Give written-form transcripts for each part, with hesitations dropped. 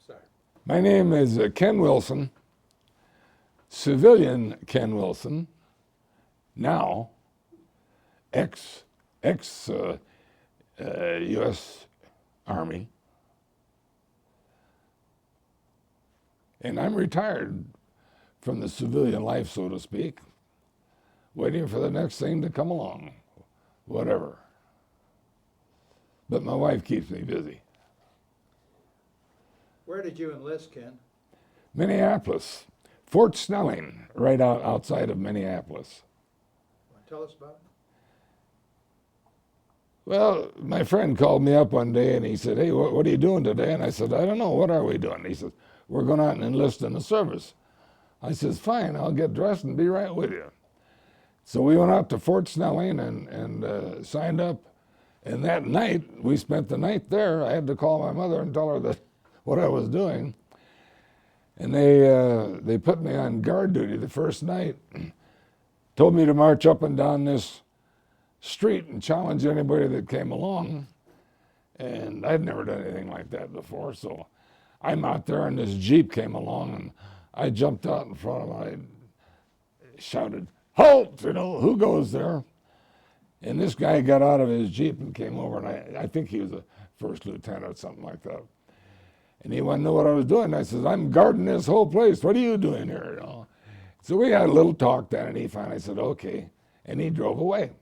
Sorry. My name is Ken Willson, civilian Ken Willson, now ex U.S. Army, and I'm retired from the civilian life, so to speak, waiting for the next thing to come along, whatever. But my wife keeps me busy. Where did you enlist, Ken? Minneapolis, Fort Snelling, right outside of Minneapolis. Want to tell us about it? Well, my friend called me up one day and he said, "Hey, what are you doing today?" And I said, "I don't know. What are we doing?" He said, "We're going out and enlist in the service." I says, "Fine, I'll get dressed and be right with you." So we went out to Fort Snelling and signed up. And that night, we spent the night there. I had to call my mother and tell her that what I was doing. And they put me on guard duty the first night, told me to march up and down this street and challenge anybody that came along. And I'd never done anything like that before. So I'm out there and this Jeep came along and I jumped out in front of him. I shouted, "Halt! You know, who goes there?" And this guy got out of his Jeep and came over, and I think he was a first lieutenant or something like that. And he wanted to know what I was doing. I says, "I'm guarding this whole place. What are you doing here?" You know? So we had a little talk then, and he finally said, "Okay." And he drove away.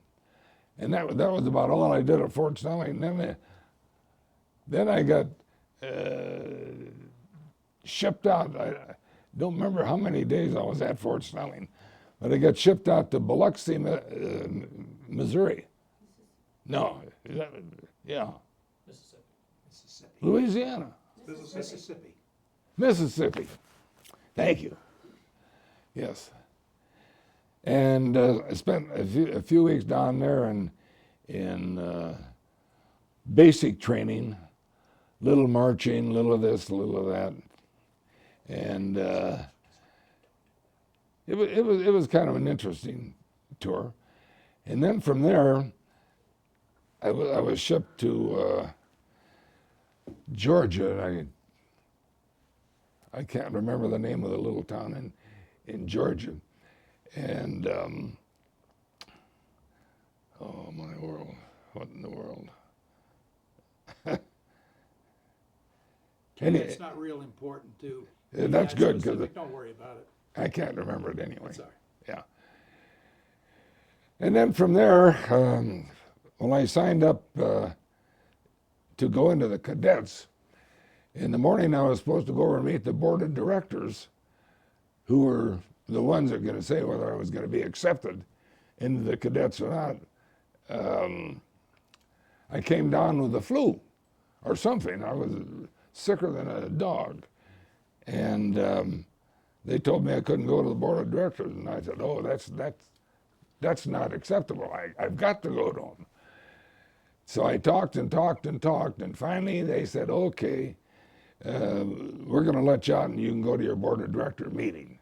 And that was about all I did at Fort Snelling. Then I got shipped out. I don't remember how many days I was at Fort Snelling, but I got shipped out to Biloxi, Missouri. No, yeah. Mississippi. Louisiana. Mississippi. Thank you. Yes. And I spent a few weeks down there in basic training, little marching, little of this, little of that, and it was kind of an interesting tour. And then from there, I was shipped to Georgia, and I can't remember the name of the little town in Georgia. And, oh my world, what in the world? Ken, it's not real important to. That's good, because don't worry about it. I can't remember it anyway. Sorry. Yeah. And then from there, when I signed up to go into the cadets, in the morning I was supposed to go over and meet the board of directors, who were the ones that were going to say whether I was going to be accepted into the cadets or not. I came down with the flu or something. I was sicker than a dog. And they told me I couldn't go to the board of directors. And I said, "Oh, that's not acceptable. I've got to go to them." So I talked and talked and talked, and finally they said, "Okay, we're going to let you out and you can go to your board of director meeting.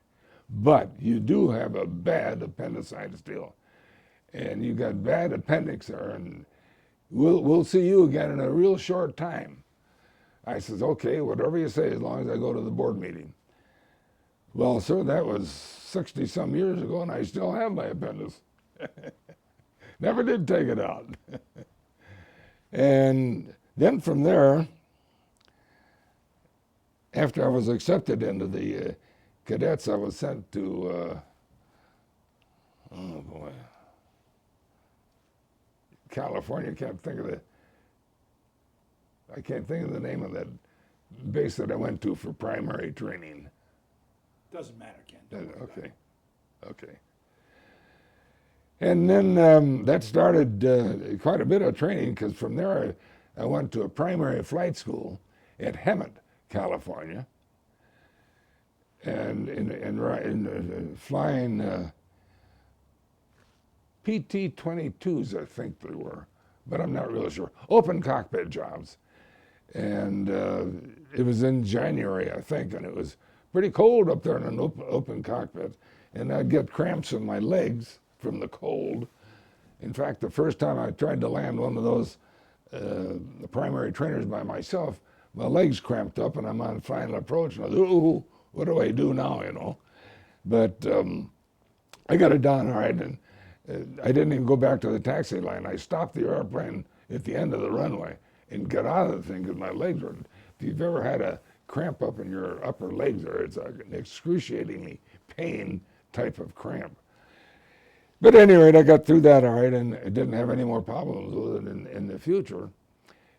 But you do have a bad appendicitis deal, and you got bad appendix there, and we'll see you again in a real short time." I says, "Okay, whatever you say, as long as I go to the board meeting." Well, sir, that was 60-some years ago, and I still have my appendix. Never did take it out. And then from there, after I was accepted into the cadets, I was sent to, oh boy, California. I can't think of the name of that base that I went to for primary training. Doesn't matter, Ken. Okay. And then that started quite a bit of training, because from there I went to a primary flight school at Hemet, California, and in flying PT-22s, I think they were, but I'm not really sure. Open cockpit jobs. And it was in January, I think, and it was pretty cold up there in an open cockpit. And I'd get cramps in my legs from the cold. In fact, the first time I tried to land one of those primary trainers by myself, my legs cramped up, and I'm on final approach. And I thought, ooh, what do I do now, you know? But I got it done all right, and I didn't even go back to the taxi line. I stopped the airplane at the end of the runway and got out of the thing because my legs were. If you've ever had a cramp up in your upper legs, or it's an excruciatingly pain type of cramp. But at any rate, I got through that all right, and I didn't have any more problems with it in the future.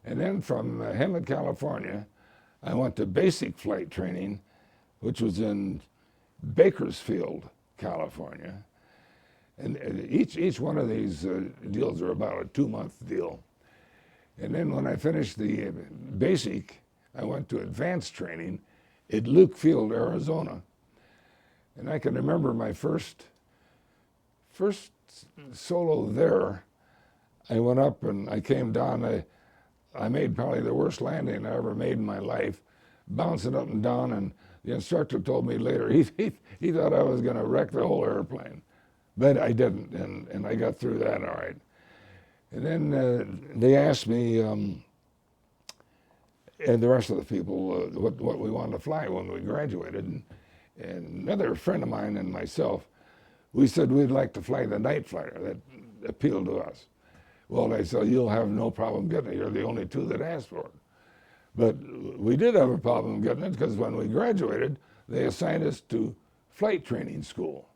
And then from Hemet, California, I went to basic flight training, which was in Bakersfield, California. And each one of these deals are about a 2-month deal. And then when I finished the basic, I went to advanced training at Luke Field, Arizona. And I can remember my first solo there. I went up and I came down. I made probably the worst landing I ever made in my life, bouncing up and down. And the instructor told me later he thought I was going to wreck the whole airplane. But I didn't, and I got through that all right. And then they asked me, and the rest of the people, what we wanted to fly when we graduated. And another friend of mine and myself, we said we'd like to fly the night fighter. That appealed to us. Well, they said, you'll have no problem getting it. You're the only two that asked for it. But we did have a problem getting it because when we graduated, they assigned us to flight training school.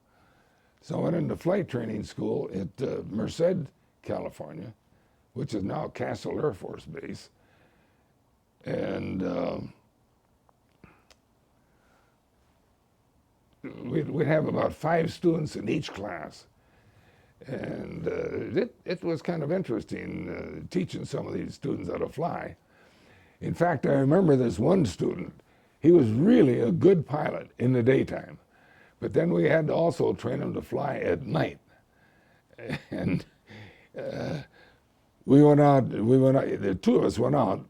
So I went into flight training school at Merced, California, which is now Castle Air Force Base. And we'd have about 5 students in each class. And it was kind of interesting teaching some of these students how to fly. In fact, I remember this one student. He was really a good pilot in the daytime. But then we had to also train him to fly at night. And we went out, the two of us went out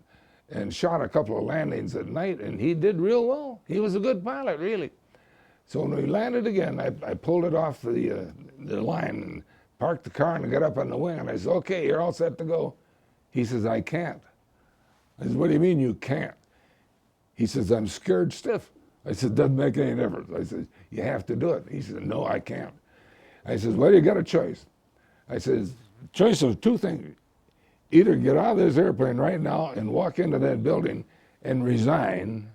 and shot a couple of landings at night, and he did real well. He was a good pilot, really. So when we landed again, I pulled it off the line and parked the car and got up on the wing, and I said, okay, you're all set to go. He says, I can't. I said, what do you mean you can't? He says, I'm scared stiff. I said, doesn't make any difference. I said, you have to do it. He said, no, I can't. I said, well, you got a choice. I said, choice of 2 things. Either get out of this airplane right now and walk into that building and resign,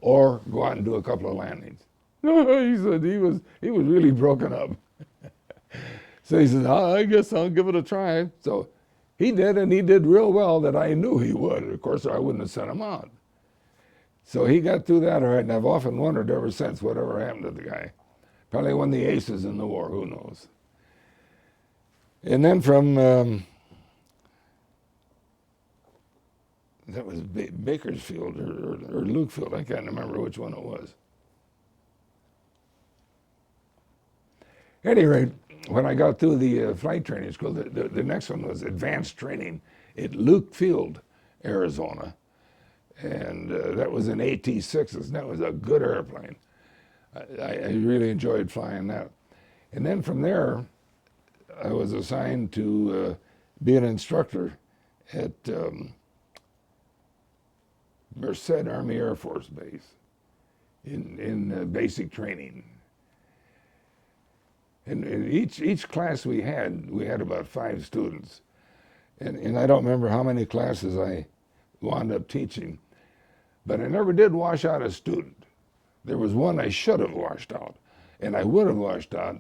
or go out and do a couple of landings. He said he was really broken up. So he said, oh, I guess I'll give it a try. So he did, and he did real well that I knew he would. Of course, I wouldn't have sent him out. So he got through that all right, and I've often wondered ever since whatever happened to the guy. Probably won the aces in the war, who knows. And then from, that was Bakersfield or Lukefield, I can't remember which one it was. At any rate, when I got through the flight training school, the next one was advanced training at Luke Field, Arizona. And that was in AT-6s, and that was a good airplane. I really enjoyed flying that. And then from there, I was assigned to be an instructor at Merced Army Air Force Base in basic training. And each class we had about 5 students. And I don't remember how many classes I wound up teaching, but I never did wash out a student. There was one I should have washed out, and I would have washed out,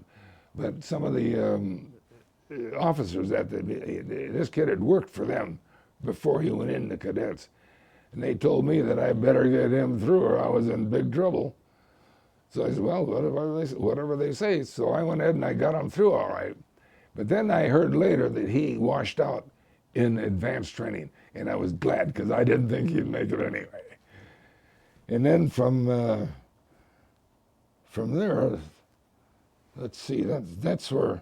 but some of the officers this kid had worked for them before he went into cadets, and they told me that I better get him through or I was in big trouble. So I said, well, whatever they say. So I went ahead and I got him through all right. But then I heard later that he washed out in advanced training, and I was glad because I didn't think he'd make it anyway. And then from there, let's see, that's where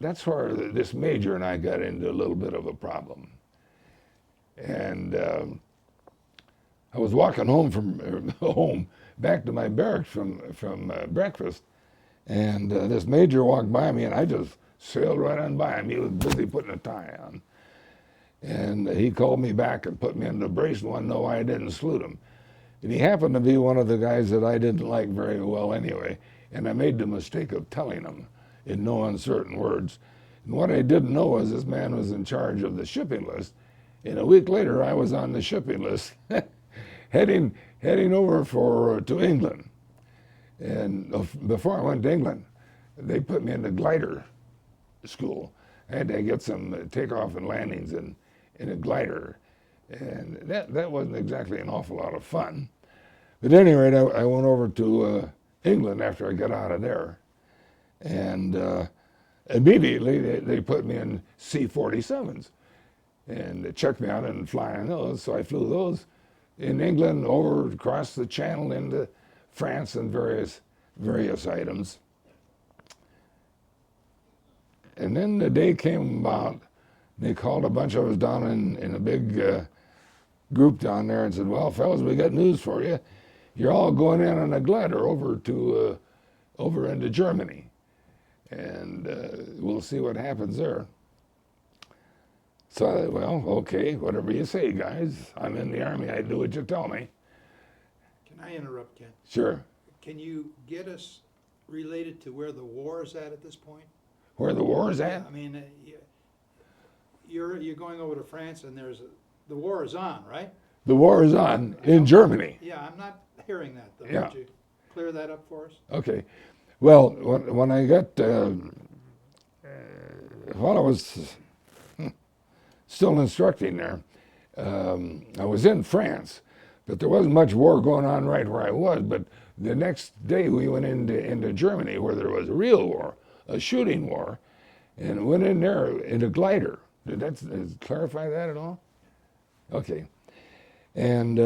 this major and I got into a little bit of a problem. And I was walking home back to my barracks from breakfast, and this major walked by me, and I just sailed right on by him. He was busy putting a tie on. And he called me back and put me into a brace and wanted to know why I didn't salute him. And he happened to be one of the guys that I didn't like very well anyway, and I made the mistake of telling him in no uncertain words. And what I didn't know was this man was in charge of the shipping list, and a week later I was on the shipping list heading over to England. And before I went to England, they put me into glider school. I had to get some takeoff and landings in a glider. And that wasn't exactly an awful lot of fun. But at any rate, I went over to England after I got out of there. And immediately they put me in C-47s. And they checked me out and flying those. So I flew those in England over across the channel into France and various items. And then the day came about, they called a bunch of us down in a big group down there and said, well, fellas, we got news for you. You're all going in on a glider over into Germany. And we'll see what happens there. So I thought, well, okay, whatever you say, guys. I'm in the Army. I do what you tell me. Can I interrupt, Ken? Sure. Can you get us related to where the war is at this point? Where the war is at? Yeah, I mean, you're going over to France, and the war is on, right? The war is on in Germany. Yeah, I'm not hearing that, though. Yeah. Would you clear that up for us? Okay. Well, when I got, while I was still instructing there, I was in France, but there wasn't much war going on right where I was. But the next day we went into Germany where there was a real war, a shooting war, and went in there in a glider. Did that clarify that at all? Okay. And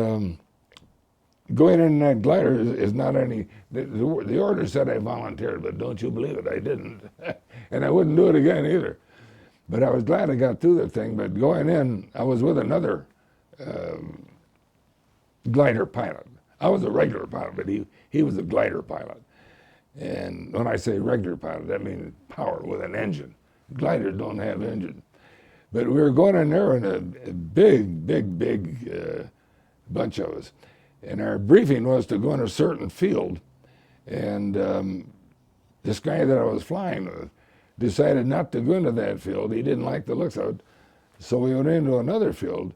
going in that glider is not any, the order said I volunteered, but don't you believe it, I didn't. And I wouldn't do it again either. But I was glad I got through the thing, but going in, I was with another glider pilot. I was a regular pilot, but he was a glider pilot. And when I say regular pilot, that means power with an engine. Gliders don't have engine. But we were going in there in a big bunch of us. And our briefing was to go in a certain field. And this guy that I was flying with decided not to go into that field. He didn't like the looks of it. So we went into another field,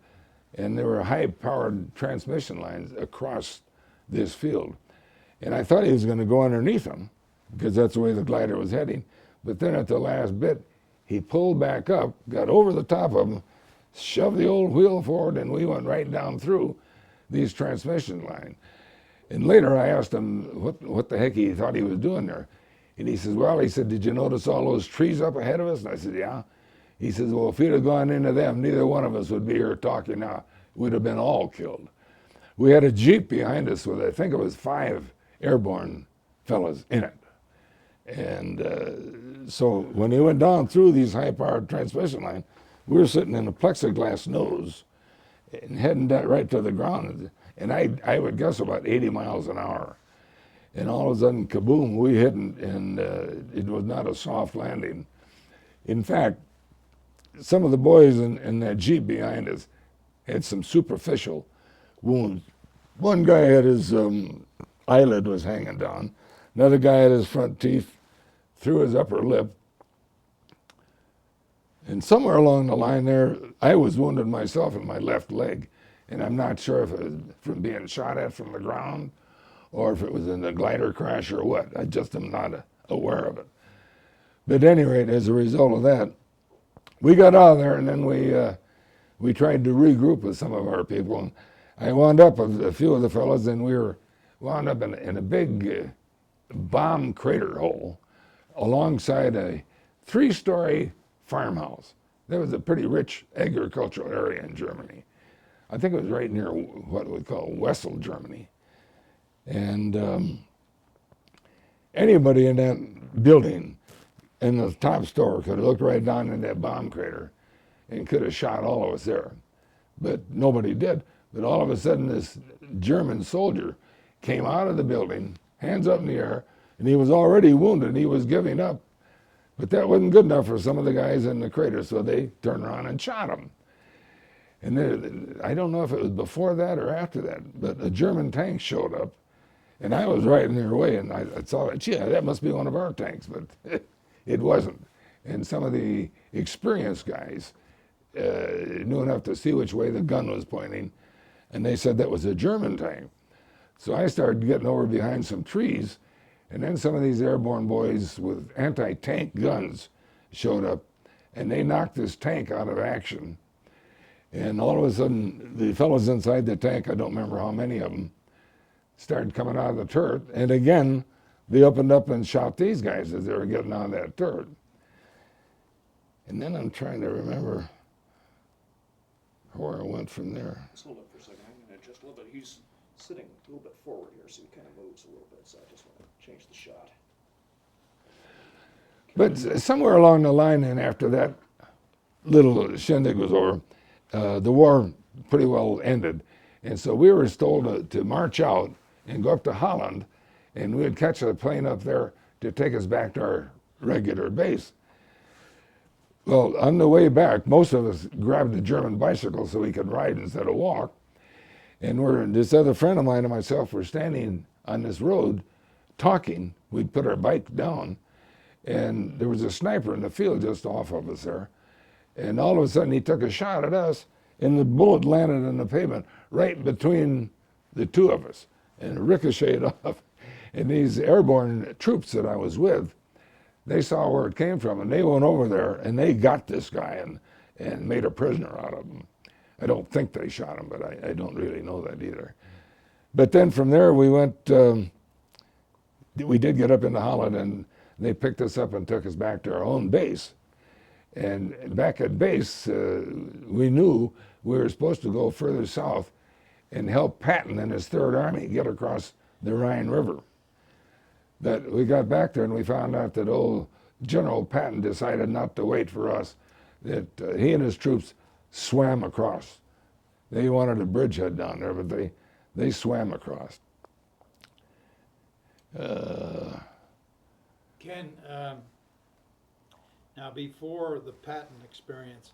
and there were high-powered transmission lines across this field. And I thought he was going to go underneath them, because that's the way the glider was heading. But then at the last bit, he pulled back up, got over the top of them, shoved the old wheel forward, and we went right down through these transmission lines. And later I asked him what the heck he thought he was doing there. And he says, well, he said, did you notice all those trees up ahead of us? And I said, yeah. He says, well, if we'd have gone into them, neither one of us would be here talking now. We'd have been all killed. We had a Jeep behind us with, I think it was 5 airborne fellas in it. And so when he went down through these high-powered transmission lines, we were sitting in a plexiglass nose and heading right to the ground. And I would guess about 80 miles an hour. And all of a sudden, kaboom, we hit, and it was not a soft landing. In fact, some of the boys in that Jeep behind us had some superficial wounds. One guy had his eyelid was hanging down. Another guy had his front teeth through his upper lip. And somewhere along the line there, I was wounded myself in my left leg. And I'm not sure if it was from being shot at from the ground or if it was in the glider crash or what. I just am not aware of it. But at any rate, as a result of that, we got out of there, and then we tried to regroup with some of our people. And I wound up with a few of the fellas, and we wound up in a big bomb crater hole alongside a 3-story farmhouse. That was a pretty rich agricultural area in Germany. I think it was right near what we call Wessel, Germany. And anybody in that building in the top store could have looked right down in that bomb crater and could have shot all of us there. But nobody did. But all of a sudden, this German soldier came out of the building, hands up in the air, and he was already wounded. He was giving up. But that wasn't good enough for some of the guys in the crater, so they turned around and shot him. And there, I don't know if it was before that or after that, but a German tank showed up, and I was right in their way, and I thought, gee, that must be one of our tanks, but it wasn't. And some of the experienced guys knew enough to see which way the gun was pointing, and they said that was a German tank. So I started getting over behind some trees, and then some of these airborne boys with anti-tank guns showed up, and they knocked this tank out of action. And all of a sudden, the fellows inside the tank, I don't remember how many of them, started coming out of the turret. And again, they opened up and shot these guys as they were getting out of that turret. And then I'm trying to remember where I went from there. Let's hold up for a second. I'm going to adjust a little bit. He's sitting a little bit forward here, so he kind of moves a little bit. So I just want to change the shot. But somewhere along the line, and after that little shindig was over, the war pretty well ended. And so we were told to march out and go up to Holland, and we'd catch a plane up there to take us back to our regular base. Well, on the way back, most of us grabbed a German bicycle so we could ride instead of walk. And this other friend of mine and myself were standing on this road talking. We'd put our bike down, and there was a sniper in the field just off of us there. And all of a sudden he took a shot at us, and the bullet landed on the pavement right between the two of us and ricocheted off. And these airborne troops that I was with, they saw where it came from, and they went over there and they got this guy and made a prisoner out of him. I don't think they shot him, but I don't really know that either. But then from there we went, we did get up into Holland, and they picked us up and took us back to our own base. And back at base, we knew we were supposed to go further south and help Patton and his Third Army get across the Rhine River. But we got back there and we found out that old General Patton decided not to wait for us, that he and his troops swam across. They wanted a bridgehead down there, but they swam across. Ken, now before the Patton experience,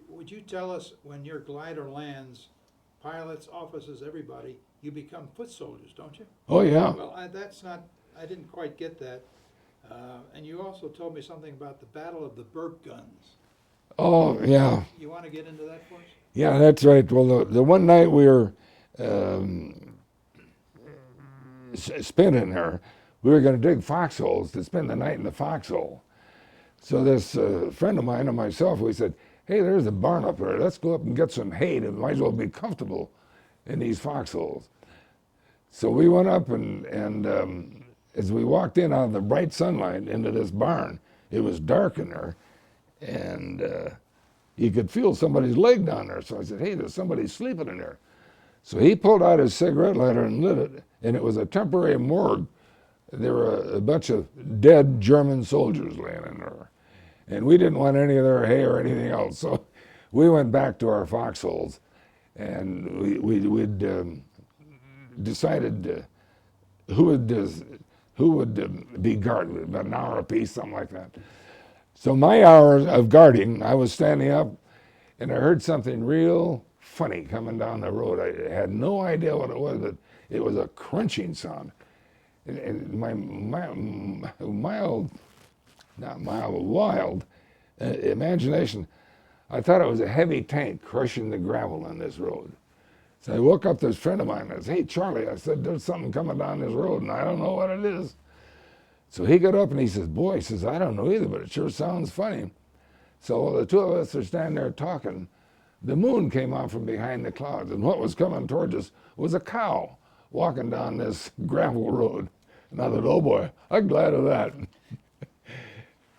would you tell us when your glider lands, pilots, officers, everybody, you become foot soldiers, don't you? Oh, yeah. Well, I didn't quite get that. And you also told me something about the Battle of the Burp Guns. Oh, yeah. You want to get into that for us? Yeah, that's right. Well, the one night we were spinning there, we were going to dig foxholes to spend the night in the foxhole. So this friend of mine and myself, we said, hey, there's a barn up there. Let's go up and get some hay. It might as well be comfortable in these foxholes. So we went up, and as we walked in out of the bright sunlight into this barn, it was dark in there, and you could feel somebody's leg down there. So I said, hey, there's somebody sleeping in there. So he pulled out his cigarette lighter and lit it, and it was a temporary morgue. There were a bunch of dead German soldiers laying in there. And we didn't want any of their hay or anything else. So we went back to our foxholes, and we'd decided who would be guarded, about an hour apiece, something like that. So my hour of guarding, I was standing up, and I heard something real funny coming down the road. I had no idea what it was, but it was a crunching sound. And my wild imagination, I thought it was a heavy tank crushing the gravel on this road. So I woke up this friend of mine and I said, hey, Charlie, I said, there's something coming down this road and I don't know what it is. So he got up and he says, boy, he says, I don't know either, but it sure sounds funny. So while the two of us are standing there talking, the moon came out from behind the clouds, and what was coming towards us was a cow walking down this gravel road. And I thought, oh boy, I'm glad of that.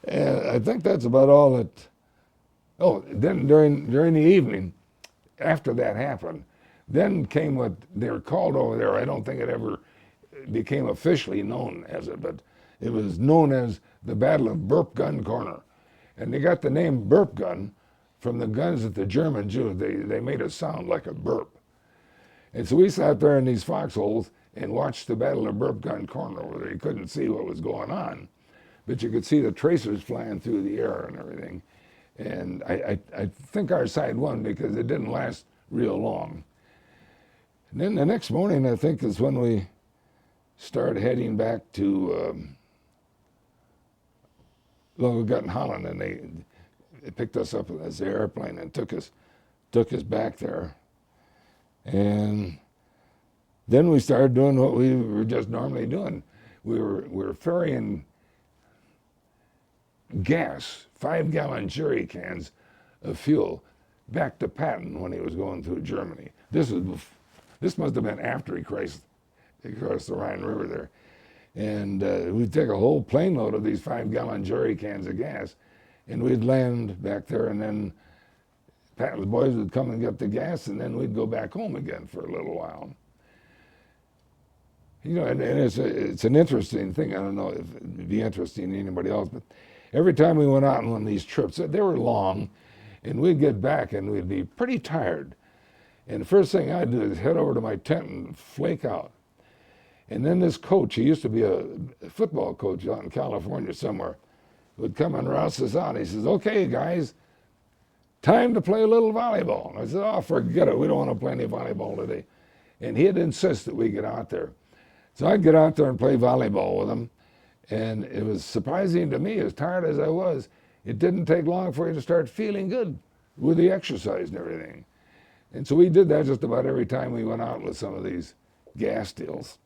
And I think that's about all that. Oh, then during the evening, after that happened, then came what they were called over there. I don't think it ever became officially known as it, but it was known as the Battle of Burp Gun Corner. And they got the name Burp Gun from the guns that the Germans used. They made a sound like a burp. And so we sat there in these foxholes and watched the Battle of Burp Gun Corner over there. You couldn't see what was going on, but you could see the tracers flying through the air and everything. And I think our side won because it didn't last real long. And then the next morning, I think, is when we started heading back to, well, we got in Holland, and they picked us up in this airplane and took us back there. And then we started doing what we were just normally doing. We were ferrying gas, 5-gallon jerry cans of fuel, back to Patton when he was going through Germany. This must have been after he crossed the Rhine River there. And we'd take a whole plane load of these 5-gallon jerry cans of gas, and we'd land back there, and then Patton's boys would come and get the gas, and then we'd go back home again for a little while. You know, and it's an interesting thing. I don't know if it'd be interesting to anybody else, but every time we went out on one of these trips, they were long, and we'd get back and we'd be pretty tired. And the first thing I'd do is head over to my tent and flake out. And then this coach, he used to be a football coach out in California somewhere, would come and rouse us out. He says, "Okay, guys, time to play a little volleyball." And I said, "Oh, forget it. We don't want to play any volleyball today." And he'd insist that we get out there. So I'd get out there and play volleyball with him. And it was surprising to me, as tired as I was, it didn't take long for you to start feeling good with the exercise and everything. And so we did that just about every time we went out with some of these gas deals.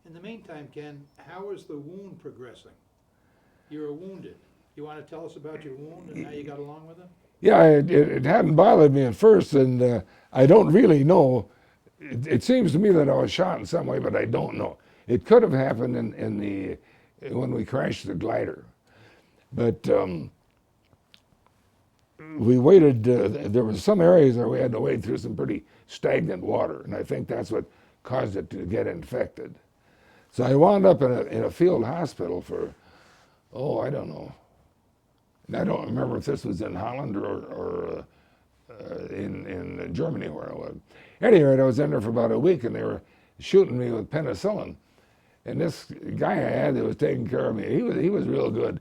In the meantime, Ken, how is the wound progressing? You were wounded. You want to tell us about your wound and how you got along with it? Yeah, it hadn't bothered me at first, and I don't really know. It seems to me that I was shot in some way, but I don't know. It could have happened when we crashed the glider. But we waited, there were some areas where we had to wade through some pretty stagnant water, and I think that's what caused it to get infected. So I wound up in a field hospital for, I don't know. And I don't remember if this was in Holland or in Germany where I was. At any rate, I was in there for about a week, and they were shooting me with penicillin. And this guy I had that was taking care of me, he was real good.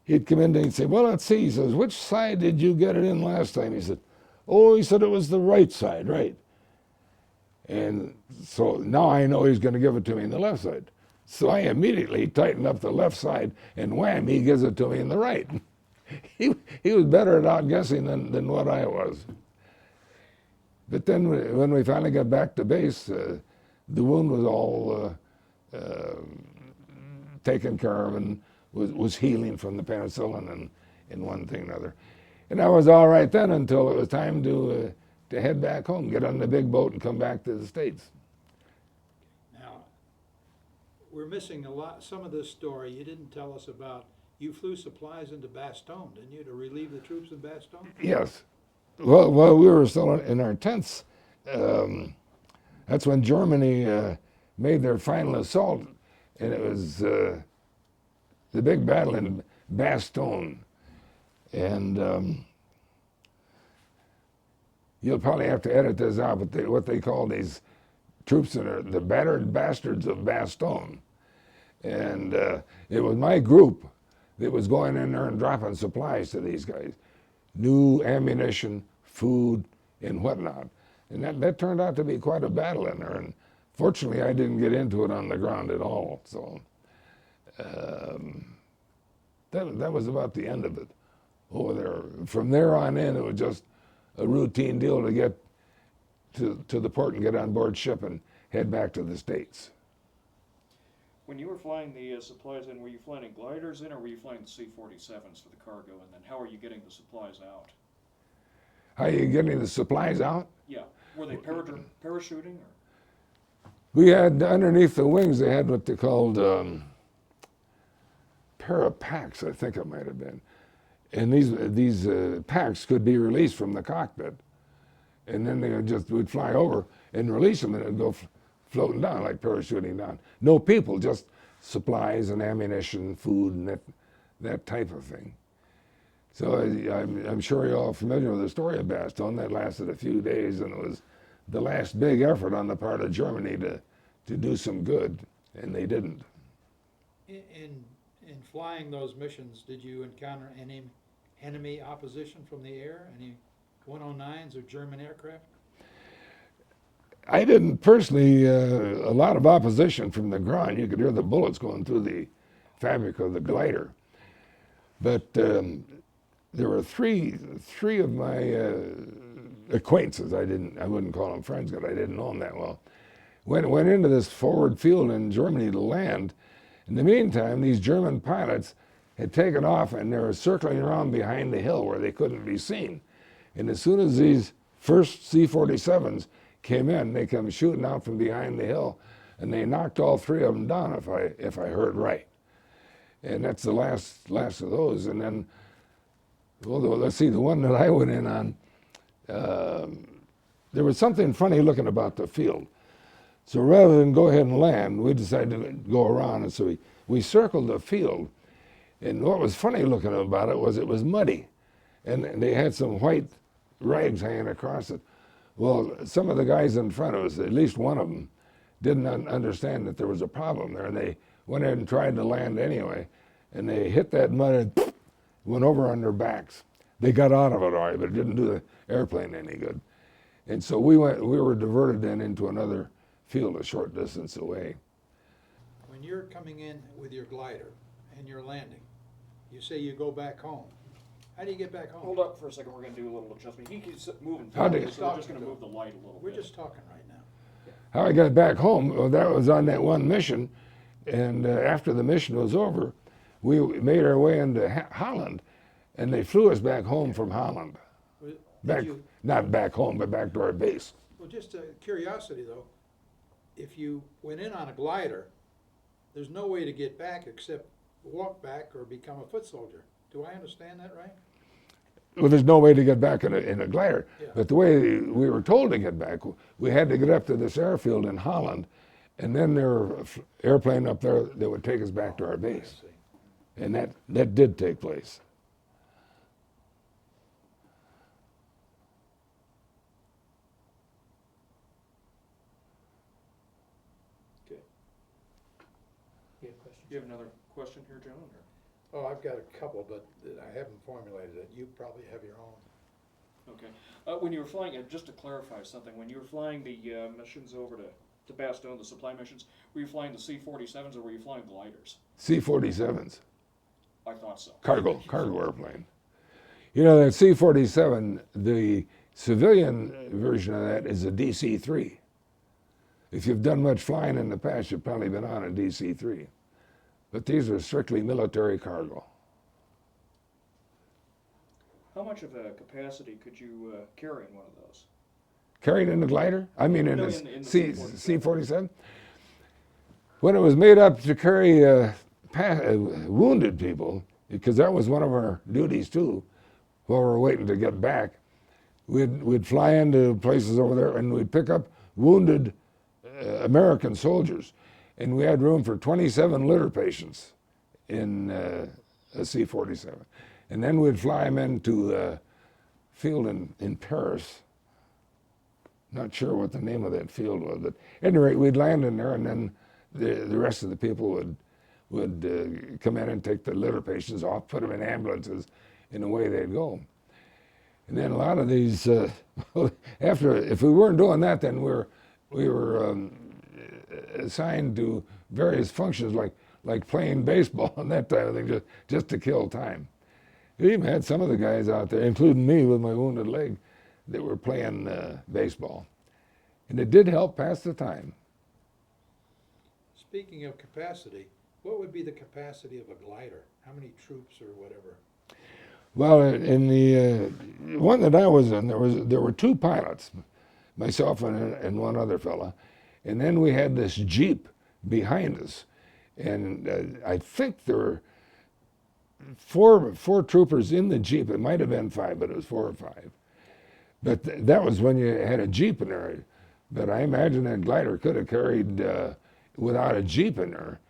He'd come in and he'd say, "Well, let's see." He says, "Which side did you get it in last time?" He said, he said, "It was the right side, right?" And so now I know he's going to give it to me in the left side. So I immediately tighten up the left side, and wham, he gives it to me in the right. He was better at outguessing than what I was. But then when we finally got back to base, the wound was all taken care of and was healing from the penicillin and one thing and another. And I was all right then until it was time to head back home, get on the big boat and come back to the States. Now, we're missing some of this story. You didn't tell us about, you flew supplies into Bastogne, didn't you, to relieve the troops in Bastogne? Yes. Well, we were still in our tents. That's when Germany made their final assault, and it was the big battle in Bastogne. And you'll probably have to edit this out, but what they call these troops are the battered bastards of Bastogne. And it was my group that was going in there and dropping supplies to these guys. New ammunition, food, and whatnot. And that turned out to be quite a battle in there. And fortunately, I didn't get into it on the ground at all. So that was about the end of it over there. From there on in, it was just a routine deal to get to the port and get on board ship and head back to the States. When you were flying the supplies in, were you flying in gliders in, or were you flying the C-47s for the cargo? And then how are you getting the supplies out? How are you getting the supplies out? Yeah. Were they parachuting? Or? We had, underneath the wings, they had what they called parapacks, I think it might have been. And these packs could be released from the cockpit. And then we'd fly over and release them, and it'd go floating down, like parachuting down. No people, just supplies and ammunition, food, and that type of thing. So I'm sure you're all familiar with the story of Bastogne. That lasted a few days, and it was the last big effort on the part of Germany to do some good, and they didn't. In In flying those missions, did you encounter any enemy opposition from the air? Any 109s or German aircraft? I didn't personally, a lot of opposition from the ground. You could hear the bullets going through the fabric of the glider. But there were three of my acquaintances, I wouldn't call them friends because I didn't know them that well, went into this forward field in Germany to land. In the meantime, these German pilots had taken off and they were circling around behind the hill where they couldn't be seen. And as soon as these first C-47s came in, they come shooting out from behind the hill, and they knocked all three of them down, if I heard right. And that's the last of those. And then, well, let's see, the one that I went in on, there was something funny looking about the field. So rather than go ahead and land, we decided to go around, and so we circled the field. And what was funny looking about it was muddy, and they had some white rags hanging across it. Well, some of the guys in front of us, at least one of them, didn't understand that there was a problem there, and they went ahead and tried to land anyway, and they hit that mud and went over on their backs. They got out of it all right, but it didn't do the airplane any good. And so we were diverted then into another field a short distance away. When you're coming in with your glider and you're landing, you say you go back home. How do you get back home? Hold up for a second, we're gonna do a little adjustment. He keeps moving How do forward, you- so we're just gonna move the light a little bit. We're just talking right now. How I got back home, well, that was on that one mission, and after the mission was over, we made our way into Holland, and they flew us back home from Holland. Did Back, you, not back home, but back to our base. well, just a curiosity though, if you went in on a glider, there's no way to get back except walk back or become a foot soldier. Do I understand that right? Well, there's no way to get back in a glider. Yeah. But the way we were told to get back, we had to get up to this airfield in Holland, and then there were an airplane up there that would take us back to our I base. see. And that did take place. Okay. You have questions? You have another question here, John? Or? Oh, I've got a couple, but I haven't formulated it. You probably have your own. Okay. When you were flying, just to clarify something, when you were flying the missions over to Bastogne, the supply missions, were you flying the C-47s or were you flying gliders? C-47s, I thought so. cargo airplane. You know, that C-47, the civilian version of that is a DC-3. If you've done much flying in the past, you've probably been on a DC-3. But these are strictly military cargo. How much of a capacity could you carry in one of those? Carried in the glider? I mean, in No, a in the C-47? C-47. When it was made up to carry wounded people, because that was one of our duties too, while we were waiting to get back, we'd fly into places over there and we'd pick up wounded American soldiers. And we had room for 27 litter patients in a C-47. And then we'd fly them into a field in Paris. Not sure what the name of that field was, but at any rate, we'd land in there, and then the rest of the people would come in and take the litter patients off, put them in ambulances, and away they'd go. And then a lot of these, if we weren't doing that, then we were assigned to various functions like playing baseball and that type of thing, just to kill time. We even had some of the guys out there, including me with my wounded leg, that were playing baseball. And it did help pass the time. Speaking of capacity, what would be the capacity of a glider? How many troops or whatever? Well, in the one that I was in, there were two pilots, myself and one other fella, and then we had this Jeep behind us, and I think there were four troopers in the Jeep. It might have been five, but it was 4 or 5. But that was when you had a Jeep in there. But I imagine that glider could have carried, without a Jeep in there,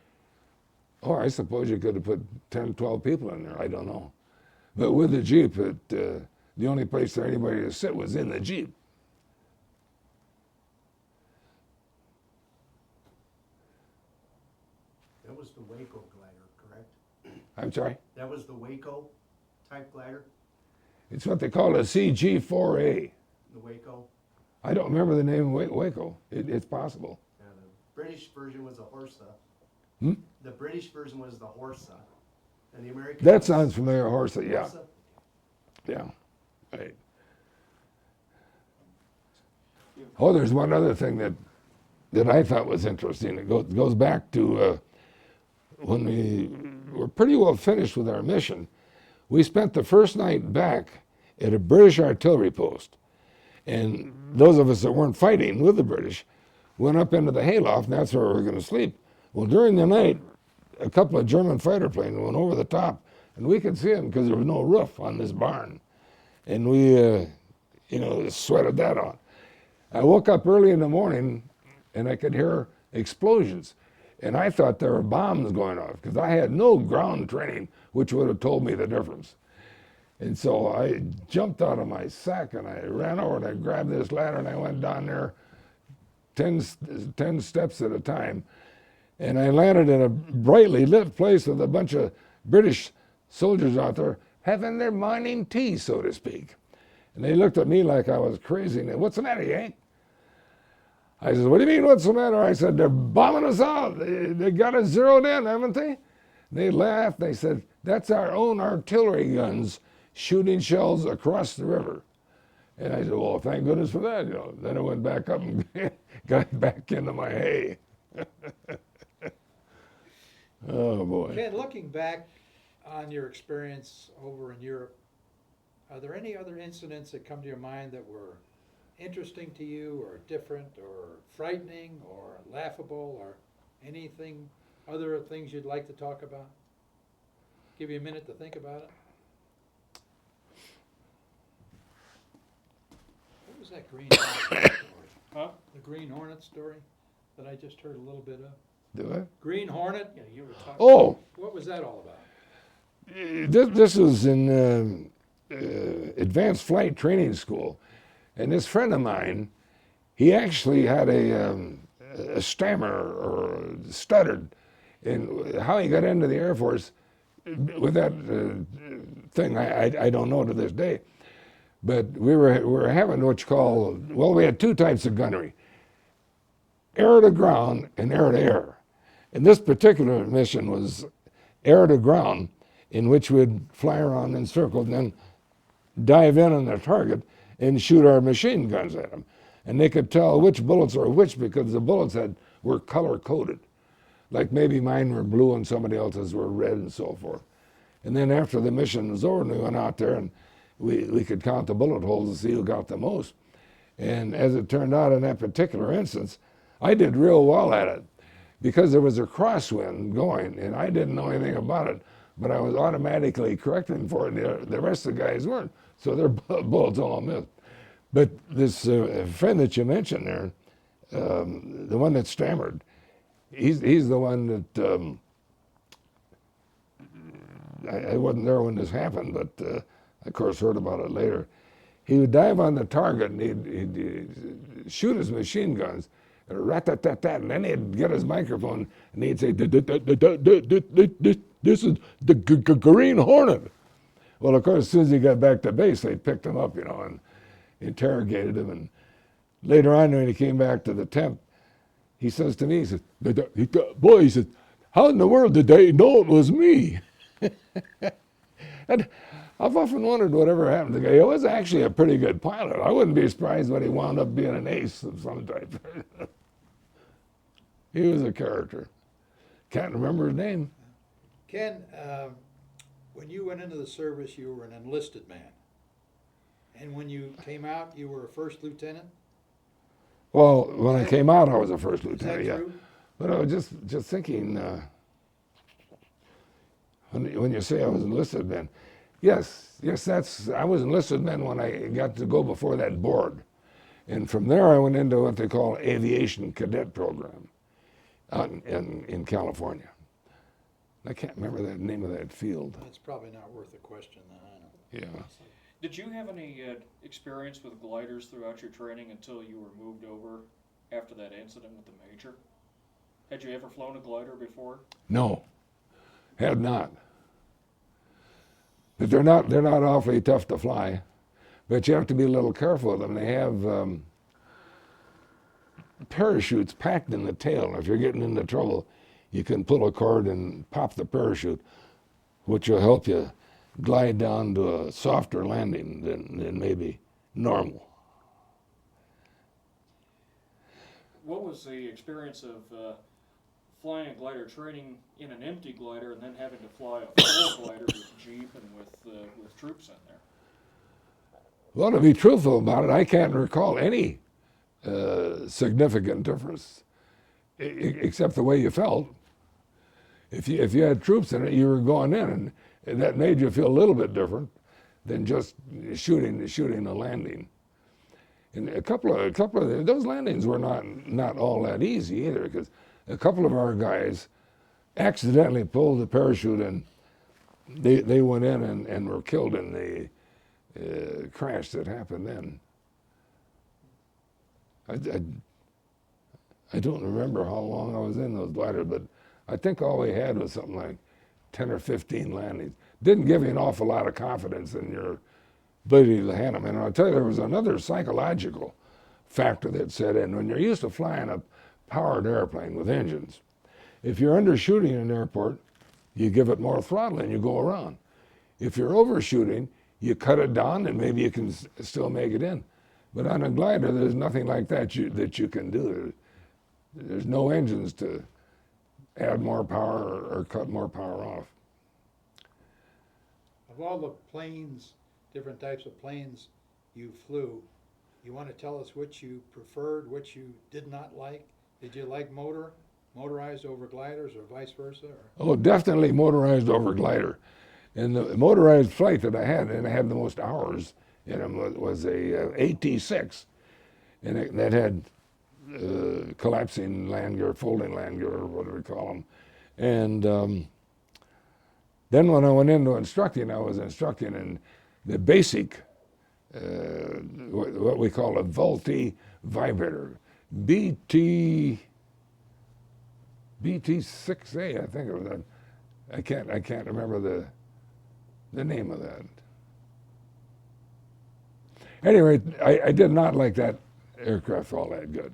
oh, I suppose you could have put 10, 12 people in there. I don't know. But with the Jeep, the only place for anybody to sit was in the Jeep. That was the Waco glider, correct? I'm sorry? That was the Waco type glider, It's what they call a CG-4A. the Waco. I don't remember the name of Waco. It's possible. The British version was the Horsa. Hmm? The British version was the Horsa, and the American. That was sounds familiar, Horse. Yeah, Horsa. yeah. Right. Oh, there's one other thing that I thought was interesting. It goes back to when we were pretty well finished with our mission. We spent the first night back at a British artillery post. And those of us that weren't fighting with the British went up into the hayloft, and that's where we were going to sleep. Well, during the night, a couple of German fighter planes went over the top, and we could see them because there was no roof on this barn. And we, sweated that on. I woke up early in the morning, and I could hear explosions. And I thought there were bombs going off because I had no ground training, which would have told me the difference. And so I jumped out of my sack and I ran over and I grabbed this ladder and I went down there 10 steps at a time. And I landed in a brightly lit place with a bunch of British soldiers out there having their morning tea, so to speak. And they looked at me like I was crazy. And they, "What's the matter, Yank?" I said, "What do you mean, what's the matter?" I said, "They're bombing us out. They got us zeroed in, haven't they?" They laughed. They said, "That's our own artillery guns shooting shells across the river." And I said, "Well, thank goodness for that." Then I went back up and got back into my hay. Oh, boy. Ken, looking back on your experience over in Europe, are there any other incidents that come to your mind that were interesting to you or different or frightening or laughable or anything, other things you'd like to talk about? Give you a minute to think about it. What was that Green Hornet story? Huh? The Green Hornet story that I just heard a little bit of? Do I? Green Hornet? Yeah, you were talking. Oh, What was that all about? this was in advanced flight training school. And this friend of mine, he actually had a stammer or stuttered. And how he got into the Air Force with that thing, I don't know to this day. But we were having what you call, well, we had two types of gunnery, air to ground and air to air. And this particular mission was air to ground, in which we'd fly around in circles and then dive in on their target and shoot our machine guns at them. And they could tell which bullets were which because the bullets were color coded. Like maybe mine were blue and somebody else's were red and so forth. And then after the mission was over, we went out there and we could count the bullet holes to see who got the most. And as it turned out in that particular instance, I did real well at it because there was a crosswind going and I didn't know anything about it, but I was automatically correcting for it. The rest of the guys weren't, so their bullets all missed. But this friend that you mentioned there, the one that stammered, he's the one that, I wasn't there when this happened, but of course heard about it later. He would dive on the target and he'd shoot his machine guns, rat-tat-tat-tat, and then he'd get his microphone and he'd say, "This is the Green Hornet." Well, of course, as soon as he got back to base, they picked him up, and interrogated him. And later on, when he came back to the tent, he says to me, he says, "Boy," he said, "how in the world did they know it was me?" And I've often wondered whatever happened to the guy. He was actually a pretty good pilot. I wouldn't be surprised when he wound up being an ace of some type. He was a character. Can't remember his name. Ken, when you went into the service, you were an enlisted man. And when you came out, you were a first lieutenant? Well, when I came out, I was a first Is lieutenant, that yeah. true? But I was just thinking, when you say I was enlisted man, yes, I was enlisted man when I got to go before that board. And from there I went into what they call aviation cadet program out in California. I can't remember the name of that field. That's probably not worth a question then, I know. Yeah. Did you have any experience with gliders throughout your training until you were moved over after that incident with the major? Had you ever flown a glider before? No, had not. But they're not awfully tough to fly. But you have to be a little careful with them. They have parachutes packed in the tail. If you're getting into trouble, you can pull a cord and pop the parachute, which will help you glide down to a softer landing than maybe normal. What was the experience of flying a glider, training in an empty glider, and then having to fly a full glider with Jeep and with troops in there? Well, to be truthful about it, I can't recall any significant difference, except the way you felt. If you had troops in it, you were going in, and that made you feel a little bit different than just shooting a landing. And a couple of those landings were not all that easy either, because a couple of our guys accidentally pulled the parachute and they went in and were killed in the crash that happened then. I don't remember how long I was in those gliders, but I think all we had was something like 10 or 15 landings. Didn't give you an awful lot of confidence in your ability to hand them. And I'll tell you, there was another psychological factor that set in. When you're used to flying a powered airplane with engines, if you're undershooting an airport, you give it more throttle and you go around. If you're overshooting, you cut it down and maybe you can still make it in. But on a glider, there's nothing like that that you can do. There's no engines to add more power or cut more power off. Of all the planes, different types of planes you flew, you want to tell us which you preferred, which you did not like? Did you like motorized over gliders or vice versa? Or? Oh, definitely motorized over glider. And the motorized flight that I had, and I had the most hours in them, was a AT-6. And that had collapsing land gear, folding land gear, or whatever we call them. And then when I went into instructing, I was instructing in the basic, what we call a Vultee vibrator, BT6A, I think it was. I can't remember the name of that. Anyway, I did not like that aircraft all that good.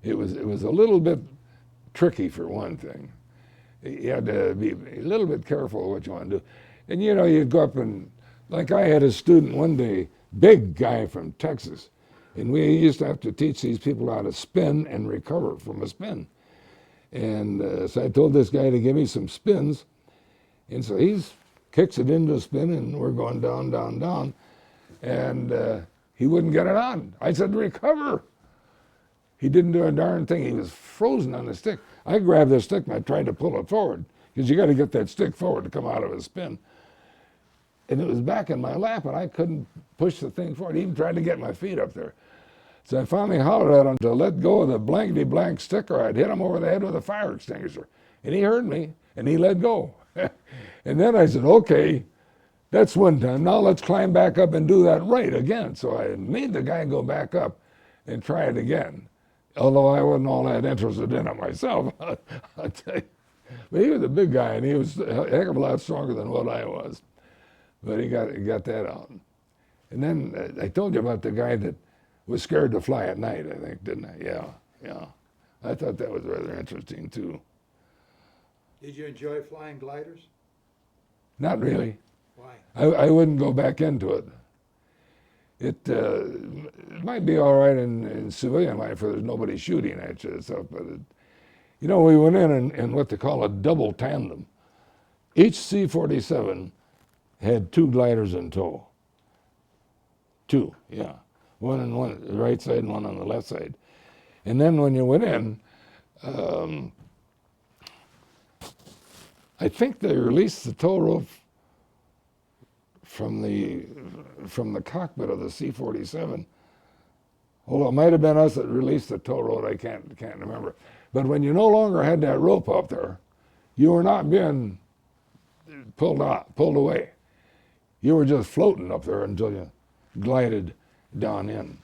It was a little bit tricky for one thing. You had to be a little bit careful of what you want to do. And you know, you'd go up and, like I had a student one day, big guy from Texas, and we used to have to teach these people how to spin and recover from a spin. And so I told this guy to give me some spins, and so he kicks it into a spin, and we're going down, down, down, and he wouldn't get it on. I said, recover. He didn't do a darn thing. He was frozen on the stick. I grabbed the stick and I tried to pull it forward, because you got to get that stick forward to come out of a spin. And it was back in my lap, and I couldn't push the thing forward. He even tried to get my feet up there. So I finally hollered at him to let go of the blankety blank stick, or I'd hit him over the head with a fire extinguisher. And he heard me, and he let go. And then I said, okay, that's one time. Now let's climb back up and do that right again. So I made the guy go back up and try it again, although I wasn't all that interested in it myself. I'll tell you. But he was a big guy, and he was a heck of a lot stronger than what I was. But he got that out. And then I told you about the guy that was scared to fly at night, I think, didn't I? Yeah. I thought that was rather interesting, too. Did you enjoy flying gliders? Not really. Why? I wouldn't go back into it. It might be all right in civilian life where there's nobody shooting at you and stuff, but you know, we went in what they call a double tandem. Each C-47 had two gliders in tow. Two, yeah. One on the right side and one on the left side. And then when you went in, I think they released the tow rope from the cockpit of the C-47. Although it might have been us that released the tow rope, I can't remember. But when you no longer had that rope up there, you were not being pulled away. You were just floating up there until you glided down in.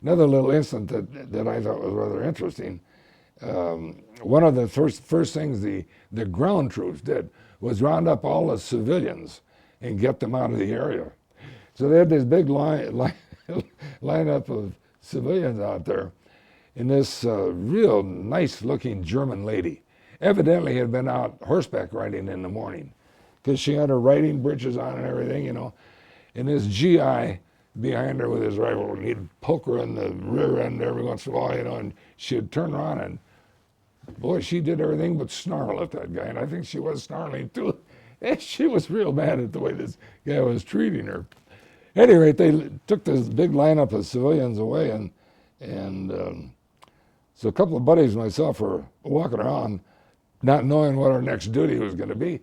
Another little incident that I thought was rather interesting. one of the first things the ground troops did was round up all the civilians and get them out of the area. So they had this big lineup of civilians out there, and this real nice-looking German lady evidently had been out horseback riding in the morning, because she had her riding breeches on and everything, you know, and this GI behind her with his rifle, and he'd poke her in the rear end every once in a while, you know, and she'd turn around and, boy, she did everything but snarl at that guy, and I think she was snarling too. And she was real mad at the way this guy was treating her. At any rate, they took this big lineup of civilians away, and so a couple of buddies and myself were walking around not knowing what our next duty was going to be.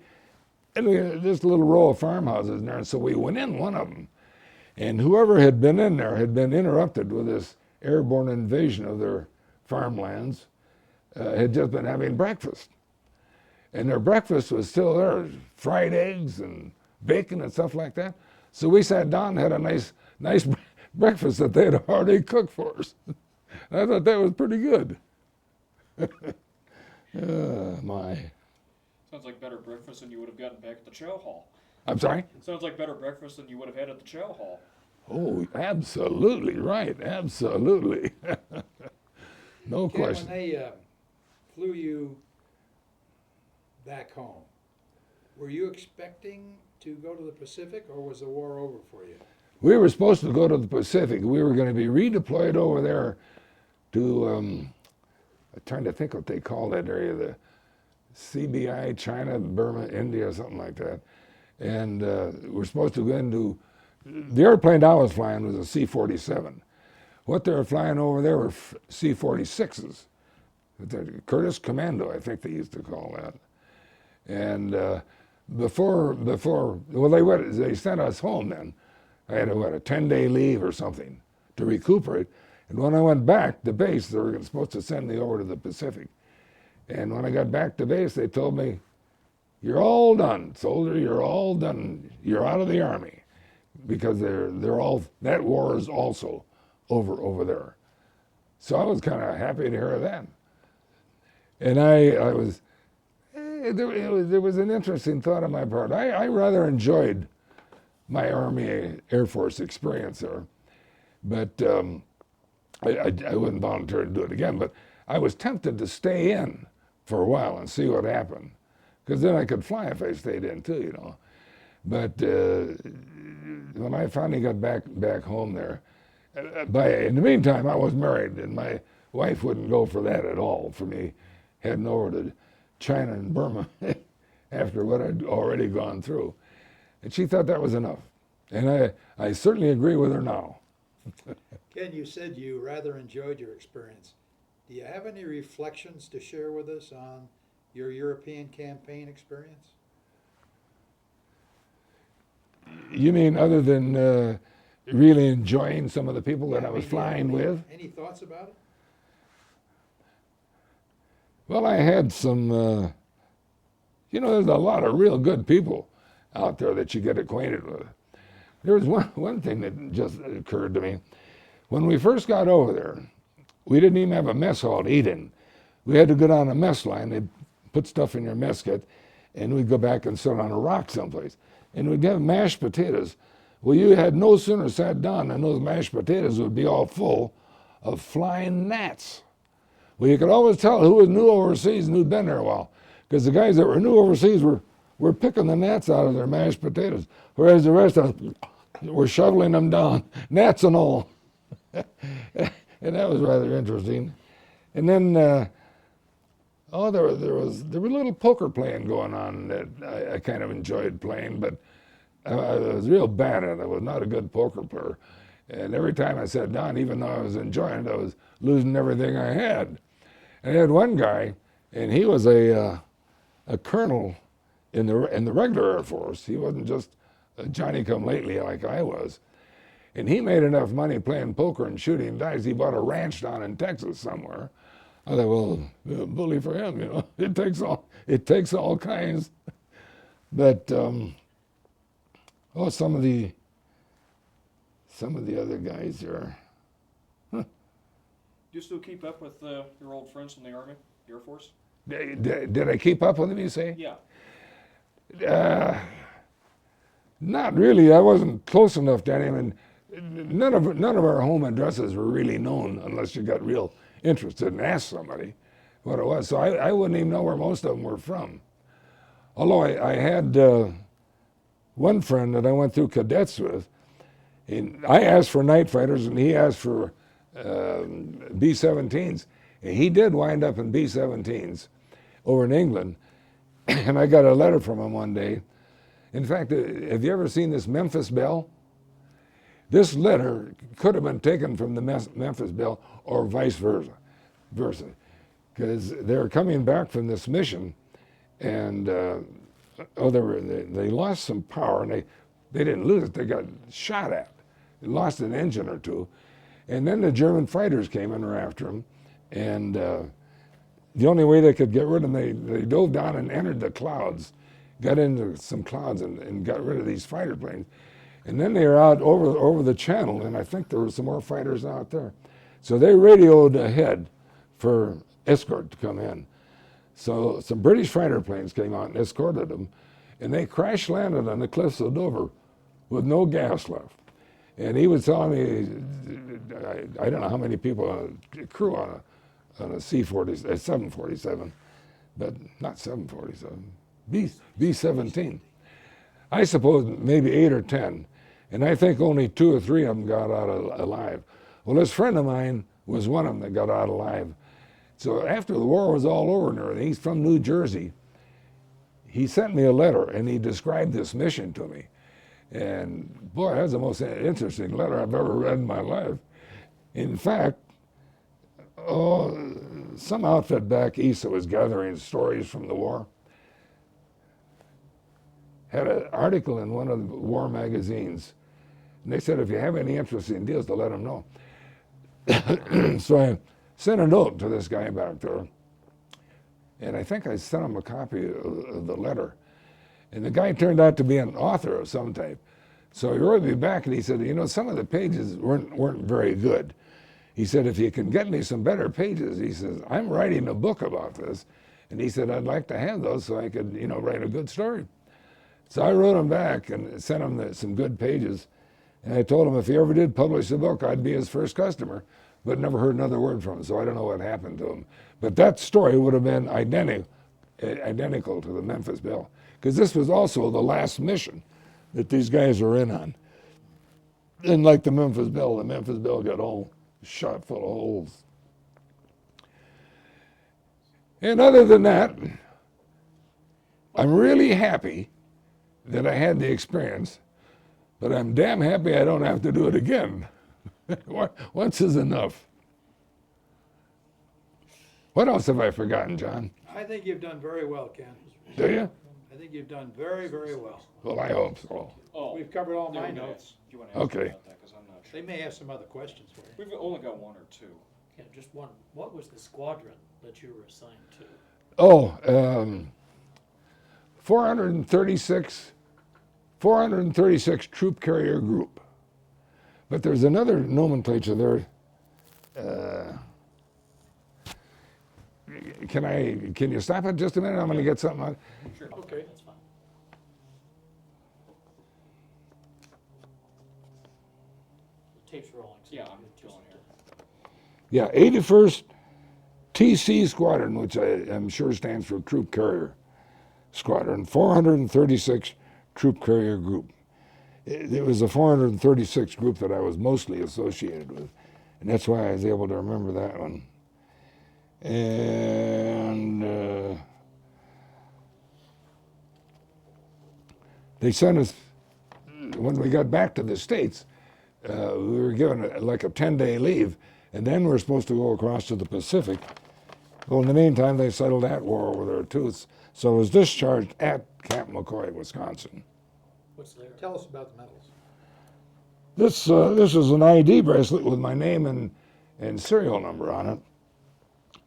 And we had this little row of farmhouses in there, and so we went in one of them. And whoever had been in there had been interrupted with this airborne invasion of their farmlands, had just been having breakfast. And their breakfast was still there, fried eggs and bacon and stuff like that. So we sat down and had a nice breakfast that they had already cooked for us. I thought that was pretty good. My. Sounds like better breakfast than you would have gotten back at the chow hall. I'm sorry? Sounds like better breakfast than you would have had at the chow hall. Oh, absolutely right. Absolutely. No Ken, question. when they flew you back home, were you expecting to go to the Pacific, or was the war over for you? We were supposed to go to the Pacific. We were going to be redeployed over there to, I'm trying to think what they call that area, the CBI, China, Burma, India, something like that. And we're supposed to go into, the airplane I was flying was a C-47. What they were flying over there were C-46s. The Curtiss Commando, I think they used to call that. And well, they sent us home then. I had a 10-day leave or something to recuperate. And when I went back to base, they were supposed to send me over to the Pacific. And when I got back to base, they told me, "You're all done, soldier. You're all done. You're out of the Army," because they're all, that war is also over there. So I was kind of happy to hear that. And I was, there was an interesting thought on my part. I rather enjoyed my Army Air Force experience there, but I wouldn't volunteer to do it again. But I was tempted to stay in for a while and see what happened, because then I could fly if I stayed in too, you know. But when I finally got back home there, in the meantime I was married, and my wife wouldn't go for that at all, for me heading over to China and Burma after what I'd already gone through. And she thought that was enough. And I certainly agree with her now. Ken, you said you rather enjoyed your experience. Do you have any reflections to share with us on your European campaign experience? You mean other than really enjoying some of the people that Yeah, I was do you have flying with? Any thoughts about it? Well, I had some, there's a lot of real good people out there that you get acquainted with. There was one thing that just occurred to me. When we first got over there, we didn't even have a mess hall to eat in. We had to go down a mess line. They'd put stuff in your mess kit, and we'd go back and sit on a rock someplace. And we'd have mashed potatoes. Well, you had no sooner sat down than those mashed potatoes would be all full of flying gnats. Well, you could always tell who was new overseas and who'd been there a while, because the guys that were new overseas were picking the gnats out of their mashed potatoes, whereas the rest of them were shoveling them down, gnats and all. And that was rather interesting. And then, there was a little poker playing going on that I kind of enjoyed playing, but I was real bad at it. I was not a good poker player. And every time I sat down, even though I was enjoying it, I was losing everything I had. And I had one guy, and he was a colonel in the regular Air Force. He wasn't just a Johnny-come-lately like I was. And he made enough money playing poker and shooting dice. He bought a ranch down in Texas somewhere. I thought, well, bully for him, you know. It takes all kinds. But some of the other guys here. Do You still keep up with your old friends from the Army, Air Force? Did I keep up with him, you say? Yeah. Not really. I wasn't close enough to him, and none of our home addresses were really known unless you got real interested and asked somebody what it was. So I wouldn't even know where most of them were from. Although I had one friend that I went through cadets with, and I asked for night fighters, and he asked for B-17s. And he did wind up in B-17s over in England, and I got a letter from him one day. In fact, have you ever seen this Memphis Belle? This letter could have been taken from the Memphis Belle or vice versa, because they were coming back from this mission, and they lost some power, and they didn't lose it. They got shot at. They lost an engine or two, and then the German fighters came and were after them, and the only way they could get rid of them, they dove down and entered the clouds, got into some clouds and got rid of these fighter planes. And then they were out over the channel, and I think there were some more fighters out there. So they radioed ahead for escort to come in. So some British fighter planes came out and escorted them, and they crash landed on the cliffs of Dover with no gas left. And he was telling me, I don't know how many people, crew on a C-40, 747, but not 747, B-17. I suppose maybe 8 or 10, and I think only 2 or 3 of them got out alive. Well, this friend of mine was one of them that got out alive. So after the war was all over and everything, he's from New Jersey. He sent me a letter, and he described this mission to me. And boy, that's the most interesting letter I've ever read in my life. In fact, some outfit back east that was gathering stories from the war had an article in one of the war magazines, and they said if you have any interesting deals to let them know. So I sent a note to this guy back there, and I think I sent him a copy of the letter. And the guy turned out to be an author of some type. So he wrote me back and he said, you know, some of the pages weren't very good. He said, if you can get me some better pages, he says, I'm writing a book about this. And he said, I'd like to have those so I could, write a good story. So I wrote him back and sent him some good pages. And I told him if he ever did publish a book, I'd be his first customer, but never heard another word from him. So I don't know what happened to him. But that story would have been identical to the Memphis Belle, because this was also the last mission that these guys were in on. And like the Memphis Belle got all shot full of holes. And other than that, I'm really happy that I had the experience, but I'm damn happy I don't have to do it again. Once is enough. What else have I forgotten, John? I think you've done very well, Ken. Do you? I think you've done very, very well. Well, I hope so. Oh, We've covered all they my were gonna notes. ask- you wanna ask Okay. about that, 'cause I'm not They sure. may have some other questions for you. We've only got 1 or 2. Yeah, just one. What was the squadron that you were assigned to? Oh, 436 troop carrier group. But there's another nomenclature there. Can you stop it just a minute? I'm going to get something on. Sure. Okay. That's fine. The tape's rolling. So Yeah, you I'm can going just- here. Yeah, 81st TC Squadron, which I'm sure stands for Troop Carrier Squadron, 436 Troop Carrier Group. It was the 436 group that I was mostly associated with, and that's why I was able to remember that one. And they sent us, when we got back to the States, we were given like a 10-day leave, and then we were supposed to go across to the Pacific. Well, in the meantime, they settled that war over there too. So I was discharged at Camp McCoy, Wisconsin. What's there? Tell us about the medals. This is an ID bracelet with my name and serial number on it.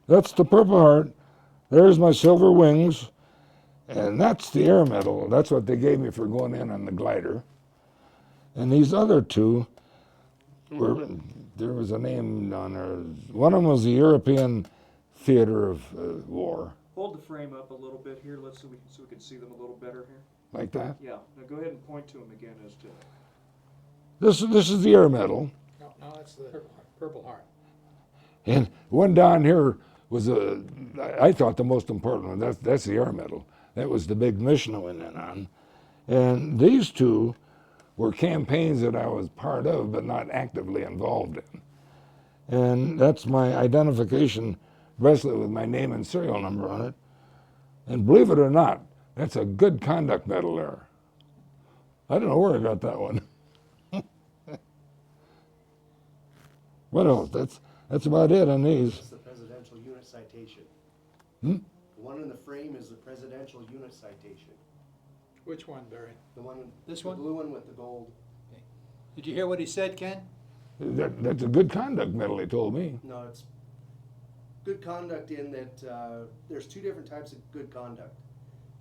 That's the Purple Heart. There's my silver wings. And that's the Air Medal. That's what they gave me for going in on the glider. And these other two were there was a name on there. One of them was the European Theater of War, Hold the frame up a little bit here, so we can see them a little better here. like that. Yeah, now go ahead and point to them again as to, This is the air medal, No, no, that's the Purple Heart. and one down here was I thought the most important one. That's the air medal. That was the big mission I went in on, and these two were campaigns that I was part of but not actively involved in, and that's my identification bracelet with my name and serial number on it. And believe it or not, that's a good conduct medal there. I don't know where I got that one. What else? That's about it on these. It's the Presidential Unit Citation. Hmm? The one in the frame is the Presidential Unit Citation. Which one, Barry? The one, This the one? blue one with the gold. Did you hear what he said, Ken? That's a good conduct medal, he told me. No, it's good conduct in that there's two different types of good conduct.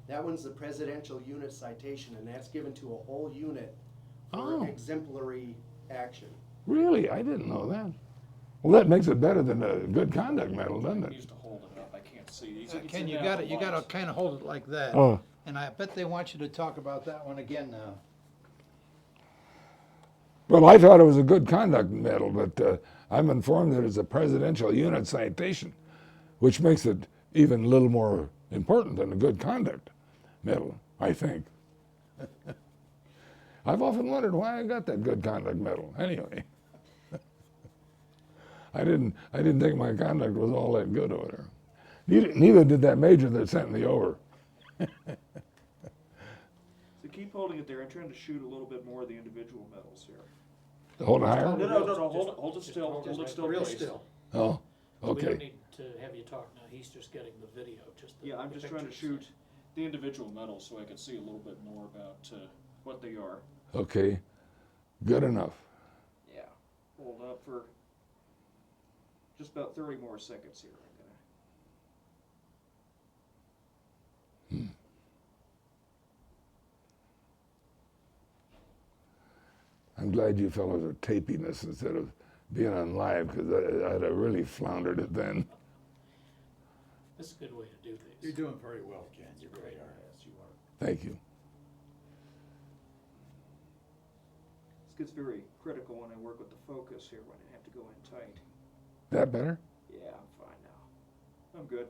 That one's the Presidential Unit Citation, and that's given to a whole unit for Oh. exemplary action. Really? I didn't know that. Well, that makes it better than a good conduct medal, doesn't I it? used to hold it up, I can't see. It's Ken, in you the gotta lines. kind of hold it like that. Oh, And I bet they want you to talk about that one again now. well, I thought it was a good conduct medal, but I'm informed that it's a Presidential Unit Citation, which makes it even a little more important than a good conduct medal, I think. I've often wondered why I got that good conduct medal. Anyway, I didn't think my conduct was all that good over there. Neither did that major that sent me over. So keep holding it there, I'm trying to shoot a little bit more of the individual medals here. Hold it Just higher? hold No, it no, real- no, just- hold it just still, hold it hold it right- still, Real please. still. Oh, We don't okay. need to have you talk now, he's just getting the video, just the. Yeah, I'm the just trying to pictures. shoot the individual medals so I can see a little bit more about what they are. Okay. Good enough. Yeah. Hold up for just about 30 more seconds here. I'm gonna. I'm glad you fellows are taping this instead of being on live, because I'd have really floundered it then. This is a good way to do things. You're doing very well, Ken. You really are. Yes, you are. Thank you. This gets very critical when I work with the focus here when I have to go in tight. That better? Yeah, I'm fine now. I'm good.